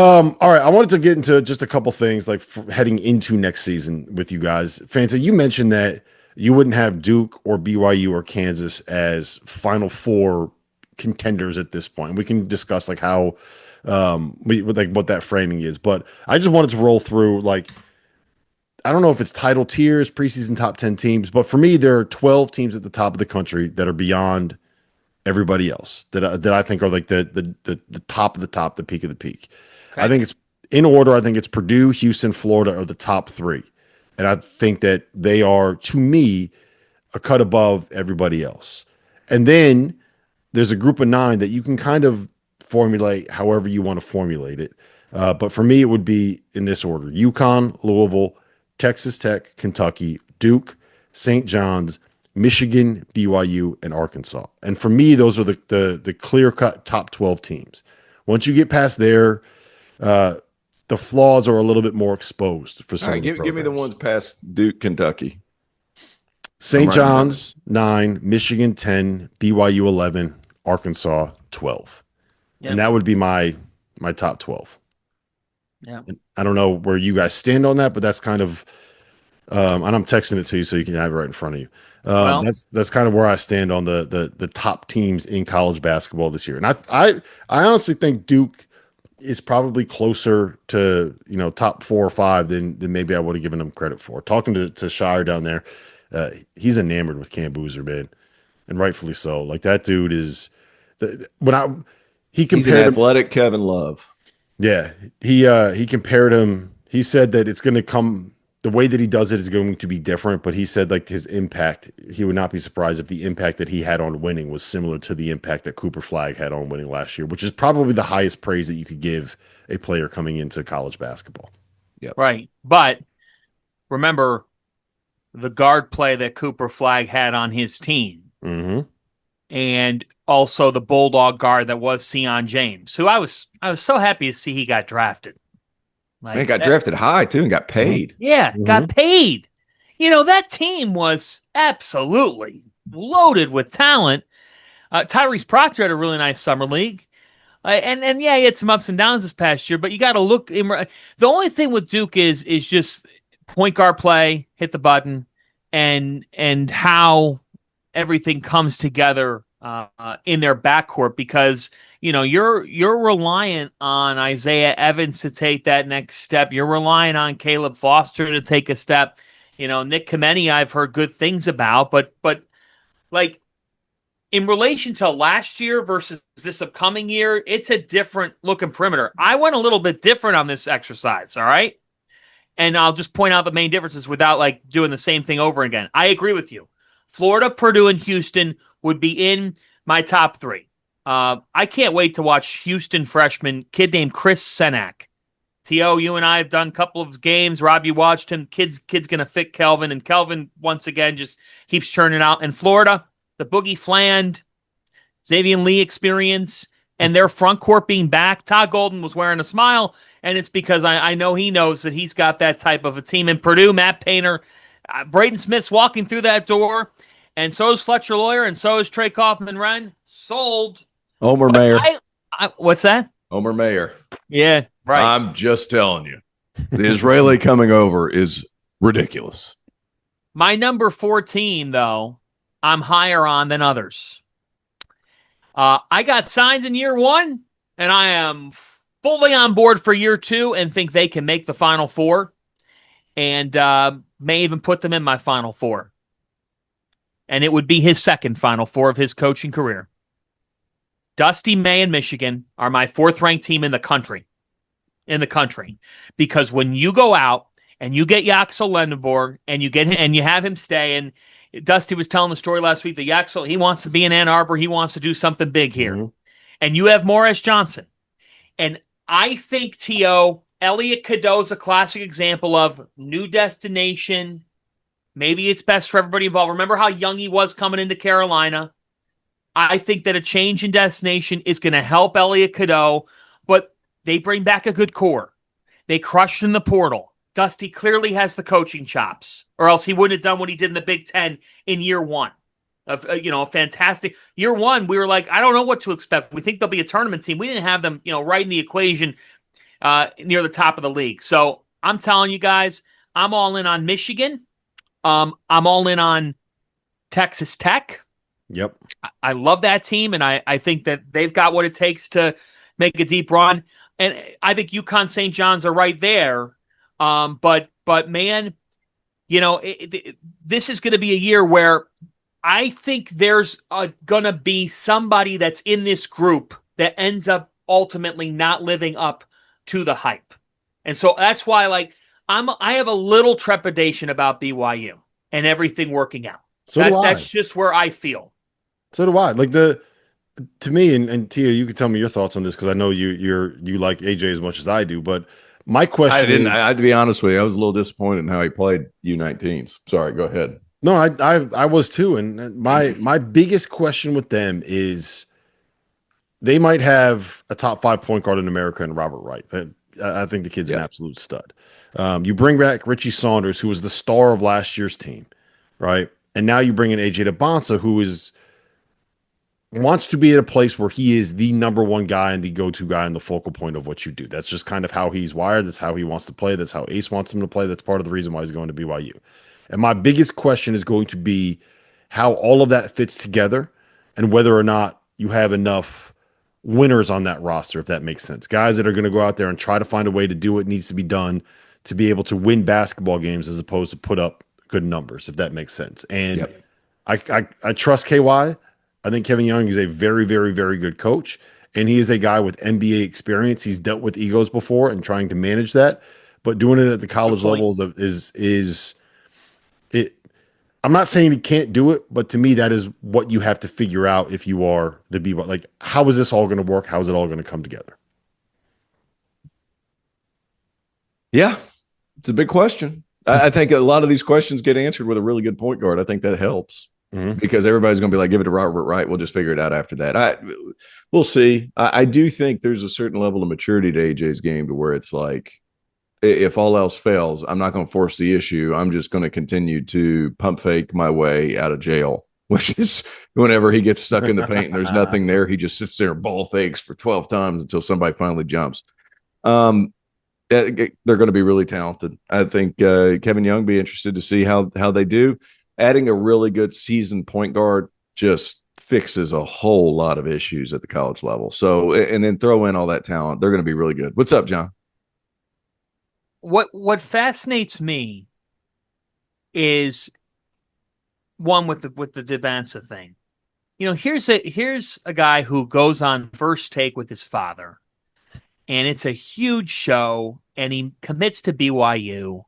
All right, I wanted to get into just a couple things like heading into next season with you guys. Fanta, you mentioned that you wouldn't have Duke or BYU or Kansas as Final Four contenders at this point. We can discuss like how like what that framing is, but I just wanted to roll through like I don't know if it's title tiers, preseason top 10 teams, but for me there are 12 teams at the top of the country that are beyond everybody else that I think are like the top of the top, the peak of the peak. I Okay. think it's in order. I think it's Purdue, Houston, Florida are the top three, and I think that they are to me a cut above everybody else. And then there's a group of nine that you can kind of formulate however you want to formulate it. But for me, it would be in this order: UConn, Louisville, Texas Tech, Kentucky, Duke, St. John's, Michigan, BYU, and Arkansas. And for me, those are the clear cut top 12 teams. Once you get past there, uh, the flaws are a little bit more exposed for All some right, of the give me the programs. ones past Duke, Kentucky. I'm St. writing them down. John's 9, Michigan 10, BYU 11, Arkansas 12. Yeah. And that would be my top 12. Yeah. And I don't know where you guys stand on that, but that's kind of and I'm texting it to you so you can have it right in front of you. Well, That's kind of where I stand on the top teams in college basketball this year. And I honestly think Duke is probably closer to top 4 or 5 than maybe I would have given them credit for. Talking to Shire down there, he's enamored with Cam Boozer, man, and rightfully so. Like that dude is when I he He's an compared him, athletic Kevin Love. yeah, he compared him. He said that it's going to come the way that he does it is going to be different, but he said like his impact, he would not be surprised if the impact that he had on winning was similar to the impact that Cooper Flag had on winning last year, which is probably the highest praise that you could give a player coming into college basketball. Yep. right. But remember the guard play that Cooper Flag had on his team, Mm-hmm. and also the Bulldog guard that was Sion James, who I was so happy to see he got drafted. Man, Like got drafted high too and got paid. yeah, Mm-hmm. got paid. That team was absolutely loaded with talent. Tyrese Proctor had a really nice summer league. And yeah, he had some ups and downs this past year, but you got to look. The only thing with Duke is just point guard play, hit the button, and how everything comes together in their backcourt because you're reliant on Isaiah Evans to take that next step. You're relying on Caleb Foster to take a step. Nick Kameni, I've heard good things about, but like in relation to last year versus this upcoming year, it's a different looking perimeter. I went a little bit different on this exercise, all right? And I'll just point out the main differences without like doing the same thing over again. I agree with you. Florida, Purdue, and Houston would be in my top 3. I can't wait to watch Houston freshman kid named Chris Senak. T.O., you and I have done a couple of games. Rob, you watched him. Kid's going to fit Kelvin, and Kelvin, once again, just keeps churning out. In Florida, the Boogie Fland, Xavier Lee experience, and their front court being back. Todd Golden was wearing a smile, and it's because I know he knows that he's got that type of a team. In Purdue, Matt Painter, Braden Smith's walking through that door, and so is Fletcher Lawyer, and so is Trey Kaufman-Renn. Sold. Omer But Mayer. what's that? Omer Mayer. Yeah, right. I'm just telling you. The Israeli coming over is ridiculous. My number 14, though, I'm higher on than others. I got signs in year 1, and I am fully on board for year 2 and think they can make the Final Four and may even put them in my Final Four. And it would be his second Final Four of his coaching career. Dusty May and Michigan are my 4th-ranked team in the country. Because when you go out and you get Yaxel Lendeborg and you have him stay, and Dusty was telling the story last week that Yaxel, he wants to be in Ann Arbor, he wants to do something big here. Mm-hmm. And you have Morris Johnson. And I think T.O., Elliot Cadeau is a classic example of new destination. Maybe it's best for everybody involved. Remember how young he was coming into Carolina? I think that a change in destination is going to help Elliot Cadeau, but they bring back a good core. They crushed in the portal. Dusty clearly has the coaching chops, or else he wouldn't have done what he did in the Big Ten in year 1. Of a fantastic year 1. We were like, I don't know what to expect. We think they'll be a tournament team. We didn't have them, right in the equation near the top of the league. So I'm telling you guys, I'm all in on Michigan. I'm all in on Texas Tech. Yep. I love that team, and I think that they've got what it takes to make a deep run. And I think UConn St. John's are right there. But man, this is going to be a year where I think there's going to be somebody that's in this group that ends up ultimately not living up to the hype. And so that's why, I have a little trepidation about BYU and everything working out. So do I. That's just where I feel. So do I. To me, and Tia, you can tell me your thoughts on this because I know you like AJ as much as I do. But my question I had to be honest with you. I was a little disappointed in how he played U19s. Sorry, go ahead. No, I was too. And my biggest question with them is they might have a top 5 point guard in America in Robert Wright. I think the kid's an absolute stud. You bring back Richie Saunders, who was the star of last year's team, right? And now you bring in AJ DeBonsa, who wants to be at a place where he is the number one guy and the go-to guy and the focal point of what you do. That's just kind of how he's wired. That's how he wants to play. That's how Ace wants him to play. That's part of the reason why he's going to BYU. And my biggest question is going to be how all of that fits together and whether or not you have enough winners on that roster, if that makes sense. Guys that are going to go out there and try to find a way to do what needs to be done to be able to win basketball games as opposed to put up good numbers, if that makes sense. And I trust KY. I think Kevin Young is a very, very, very good coach, and he is a guy with NBA experience. He's dealt with egos before and trying to manage that, but doing it at the college levels is it. I'm not saying he can't do it, but to me, that is what you have to figure out if you are the B. Like, how is this all going to work? How is it all going to come together? Yeah, it's a big question. I think a lot of these questions get answered with a really good point guard. I think that helps. Because everybody's going to be like, give it to Robert Wright. We'll just figure it out after that. We'll see. I do think there's a certain level of maturity to AJ's game to where it's like, if all else fails, I'm not going to force the issue. I'm just going to continue to pump fake my way out of jail, which is whenever he gets stuck in the paint and there's nothing there, he just sits there and ball fakes for 12 times until somebody finally jumps. They're going to be really talented. I think Kevin Young be interested to see how they do. Adding a really good seasoned point guard just fixes a whole lot of issues at the college level. So, and then throw in all that talent. They're going to be really good. What's up, John? What fascinates me is one with the DeBansa thing. Here's a guy who goes on First Take with his father, and it's a huge show, and he commits to BYU.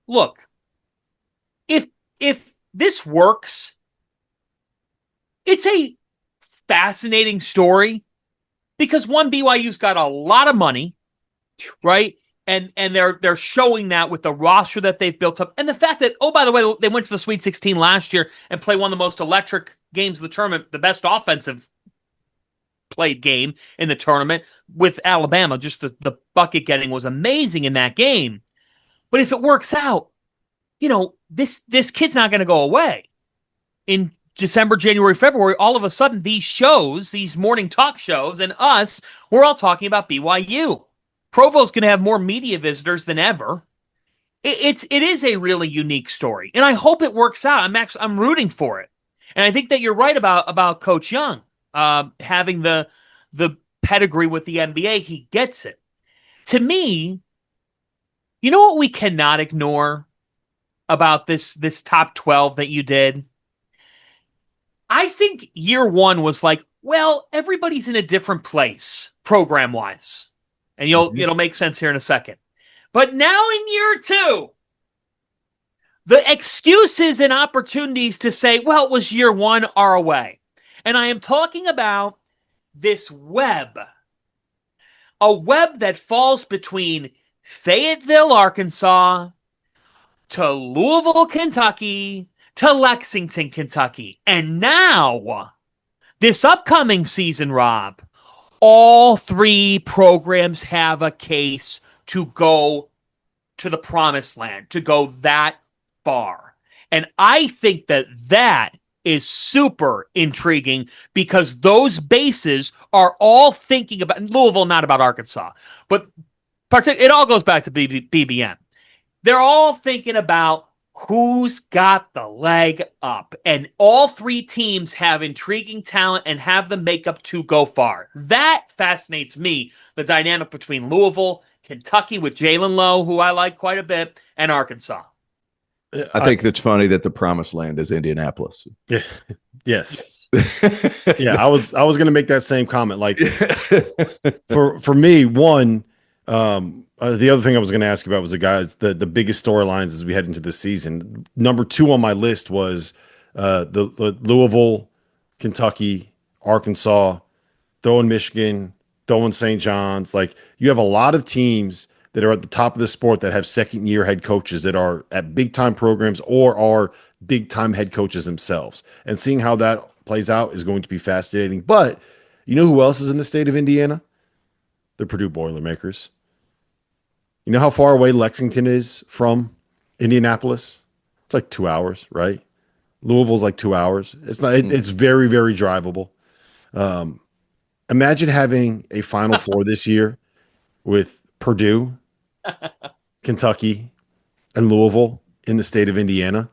Look, if this works, it's a fascinating story because BYU's got a lot of money, right? And they're showing that with the roster that they've built up. And the fact that, oh, by the way, they went to the Sweet 16 last year and played one of the most electric games of the tournament, the best offensive played game in the tournament with Alabama. Just the bucket getting was amazing in that game. But if it works out, this kid's not going to go away. In December, January, February, all of a sudden, these morning talk shows, and us, we're all talking about BYU. Provo's going to have more media visitors than ever. It is a really unique story, and I hope it works out. I'm rooting for it, and I think that you're right about Coach Young having the pedigree with the NBA. He gets it. To me, you know what we cannot ignore about this top 12 that you did? I think year one was like, well, everybody's in a different place program-wise. And it'll make sense here in a second. But now in year two, the excuses and opportunities to say, well, it was year one are away. And I am talking about this web. A web that falls between Fayetteville, Arkansas, to Louisville, Kentucky, to Lexington, Kentucky. And now, this upcoming season, Rob, all three programs have a case to go to the promised land, to go that far. And I think that is super intriguing because those bases are all thinking about Louisville, not about Arkansas, but It all goes back to BBM. They're all thinking about who's got the leg up, and all three teams have intriguing talent and have the makeup to go far. That fascinates me, the dynamic between Louisville, Kentucky with Jalen Lowe, who I like quite a bit, and Arkansas. I think that's funny that the promised land is Indianapolis. Yeah. Yes. Yeah, I was going to make that same comment. Like for me, one, the other thing I was going to ask about was the biggest storylines as we head into this season. Number 2 on my list was the Louisville, Kentucky, Arkansas, throw in Michigan, throw in St. John's. Like, you have a lot of teams that are at the top of the sport that have second-year head coaches that are at big-time programs or are big-time head coaches themselves. And seeing how that plays out is going to be fascinating. But you know who else is in the state of Indiana? The Purdue Boilermakers. You know how far away Lexington is from Indianapolis? It's like 2 hours, right? Louisville's like 2 hours. It's not. It's very, very drivable. Imagine having a Final Four this year with Purdue, Kentucky, and Louisville in the state of Indiana.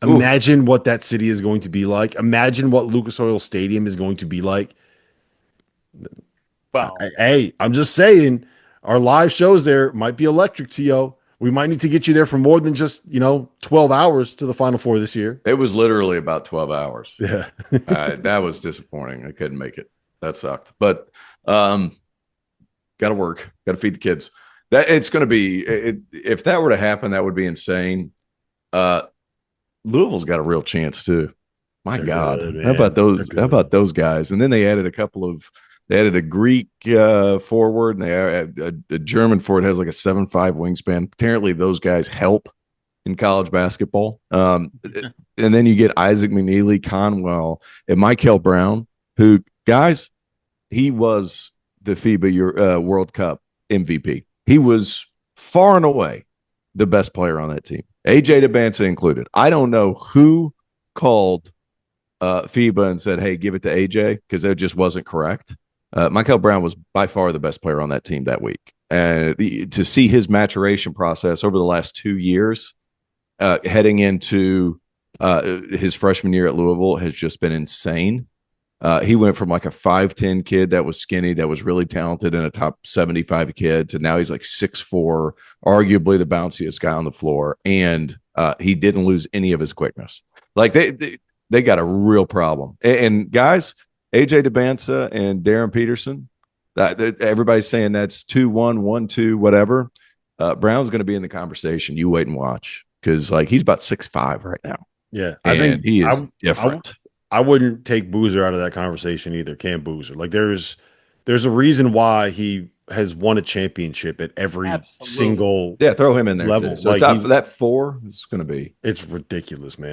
Imagine what that city is going to be like. Imagine what Lucas Oil Stadium is going to be like. Well, hey, I'm just saying, our live shows there might be electric, T.O. We might need to get you there for more than just, 12 hours to the Final Four this year. It was literally about 12 hours. Yeah. That was disappointing. I couldn't make it. That sucked. But got to work. Got to feed the kids. That it's going to be. If that were to happen, that would be insane. Louisville's got a real chance too. My They're God, good, how about those? How about those guys? And then they added They added a Greek forward, and they added a German forward has like a 7'5" wingspan. Apparently, those guys help in college basketball. And then you get Isaac McNeely, Conwell, and Michael Brown, who, guys, he was the FIBA World Cup MVP. He was far and away the best player on that team. AJ DeBanza included. I don't know who called FIBA and said, hey, give it to AJ, because that just wasn't correct. Michael Brown was by far the best player on that team that week. And to see his maturation process over the last 2 years, heading into his freshman year at Louisville, has just been insane. He went from like a 5'10" kid that was skinny, that was really talented, and a top 75 kid, to now he's like 6'4", arguably the bounciest guy on the floor. And he didn't lose any of his quickness. Like they got a real problem. And guys, AJ DeBanza and Darren Peterson, everybody's saying that's 2-1, 1-2, whatever. Brown's going to be in the conversation. You wait and watch, because like he's about 6'5" right now. Yeah, I think he is different. I wouldn't take Boozer out of that conversation either. Cam Boozer, like there's a reason why he has won a championship at every single throw him in there level. Too. So like top, that 4 is going to be. It's ridiculous, man.